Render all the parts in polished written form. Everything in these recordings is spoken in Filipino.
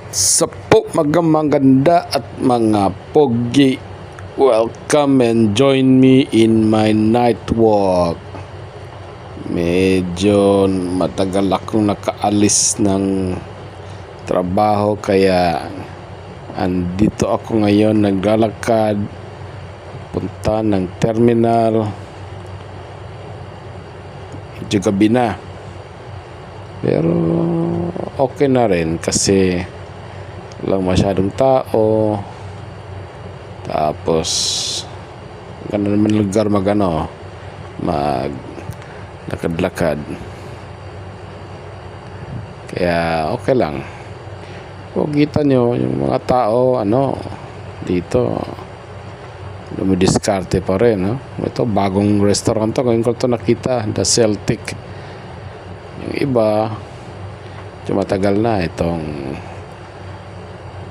Sapo mga maganda at mga pogi, welcome and join me in my night walk. Medyo matagal akong nakaalis ng trabaho kaya andito ako ngayon naglalakad punta ng terminal. Medyo gabi na pero okay na rin kasi lang masyadong tao, tapos ganda naman lugar mag lakad-lakad, kaya okay lang. Kung kita nyo yung mga tao dito dumidiskarte pa rin, ito bagong restaurant to, ngayon ko ito nakita, The Celtic. Yung iba matagal na itong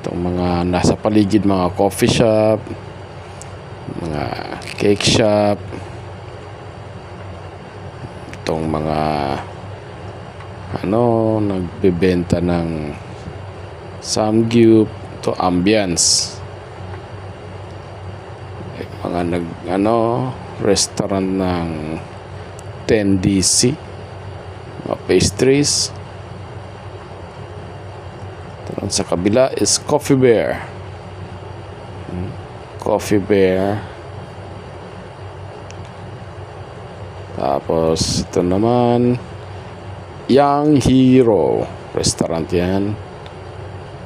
mga nasa paligid, mga coffee shop, mga cake shop, itong mga nagbebenta ng samgyup, to ambience, mga restaurant ng 10DC, mga pastries. Sa kabila is Coffee Bear. Coffee Bear. Tapos ito naman Young Hero restaurant yan.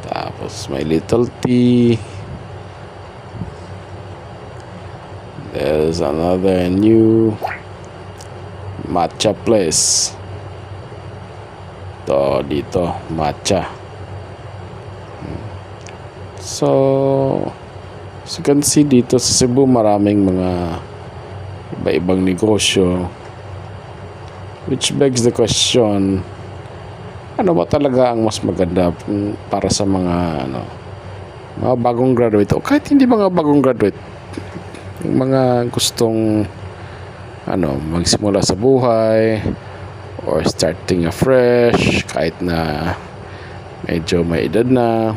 Tapos My Little Tea. There's another new matcha place. Dito matcha. So you can see dito sa Cebu maraming mga iba-ibang negosyo, which begs the question, ano ba talaga ang mas maganda para sa mga bagong graduate o kahit hindi mga bagong graduate, yung mga gustong magsimula sa buhay or starting afresh kahit na medyo may edad na.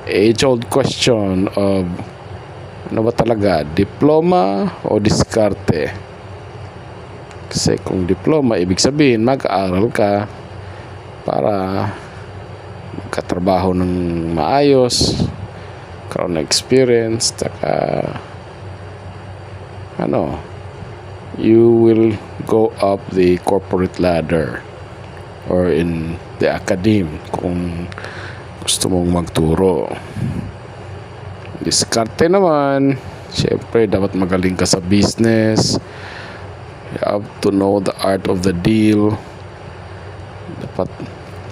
Age-old question of ano ba talaga, diploma o diskarte? Kasi kung diploma, ibig sabihin mag-aaral ka para magkatrabaho ng maayos, karoon ng experience, taka you will go up the corporate ladder or in the academe kung gusto mong magturo. Diskarte naman, syempre dapat magaling ka sa business. You have to know the art of the deal. Dapat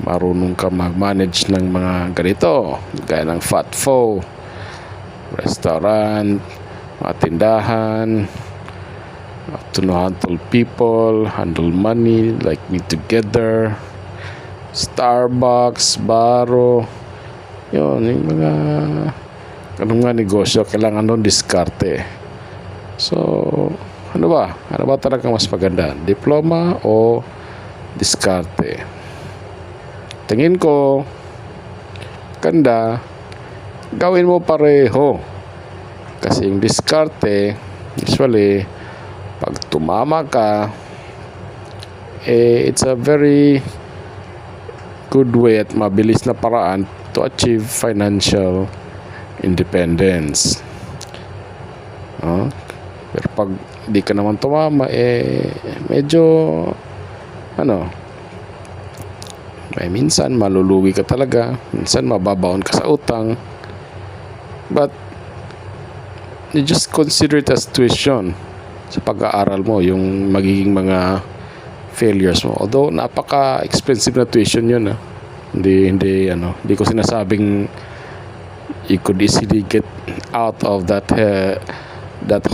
marunong ka mag-manage ng mga ganito, gaya ng FATFO, restaurant, mga tindahan. You have to know how to handle people, handle money, like Me Together, Starbucks, Baro. Yun, yung mga negosyo, kailangan doon diskarte. So, ano ba talaga mas maganda? Diploma o diskarte? Tingin ko, ganda, gawin mo pareho. Kasi yung diskarte, usually, pag tumama ka, it's a very good way at mabilis na paraan to achieve financial independence. Pero pag di ka naman tumama, medyo may minsan malulugi ka talaga, minsan mababaon ka sa utang. But you just consider it as tuition sa pag-aaral mo, yung magiging mga failures mo. Although napaka-expensive na tuition yun, hindi ko sinasabing you could easily get out of that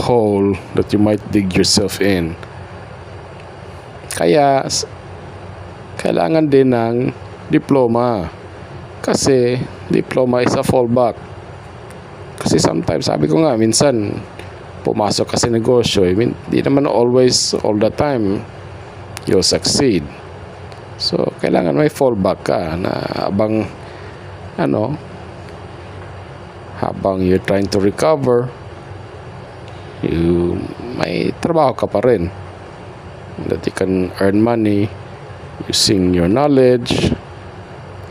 hole that you might dig yourself in. Kaya kailangan din ng diploma, kasi diploma is a fallback. Kasi sometimes, sabi ko nga, minsan pumasok ka sa negosyo, hindi naman always, all the time you'll succeed. So, kailangan may fallback ka na abang ano, habang you're trying to recover, may trabaho ka pa rin. That you can earn money using your knowledge,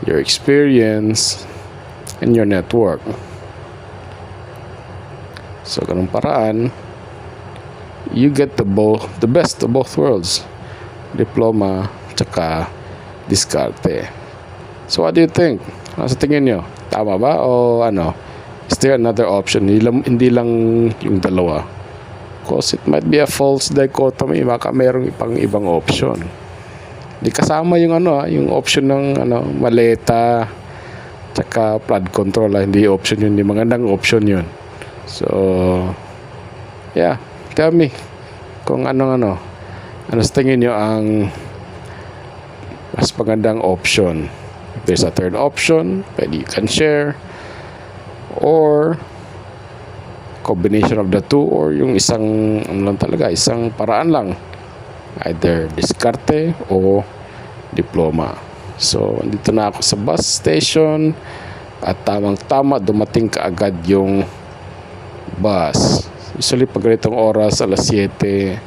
your experience, and your network. So, ganung paraan, you get the best of both worlds. Diploma, tsaka diskarte. So, what do you think? Ano sa tingin nyo? Tama ba? O ano? Is there another option? Hindi lang yung dalawa. Because it might be a false dichotomy. Baka merong ibang option. Di kasama yung yung option ng maleta, tsaka flood control. Hindi option yun. Hindi magandang option yun. So, yeah. Tell me kung ano sa tingin nyo ang mas magandang option. If there's a third option, pwede you can share, or combination of the two, or yung isang isang paraan lang, either diskarte o diploma. So dito na ako sa bus station at tamang-tama dumating kaagad yung bus. Usually pag ganitong oras, alas 7,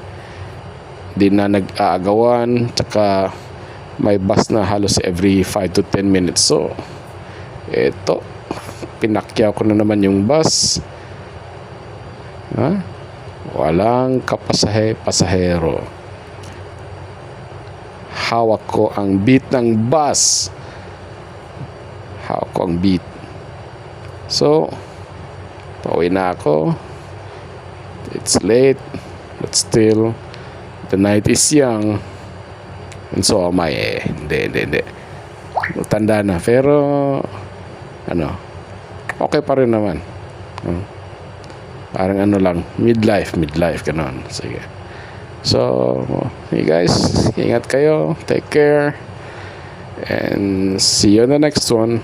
di na nag-aagawan, tsaka may bus na halos every 5 to 10 minutes. So eto, pinakyaw ko na naman yung bus. Walang pasahero. Hawak ko ang beat ng bus. So, pauwi na ako. It's late, but still, the night is young. And so am I. Hindi. Tanda na. Pero, okay pa rin naman. Parang lang, midlife, ganon. Sige. So, hey guys, ingat kayo, take care, and see you on the next one.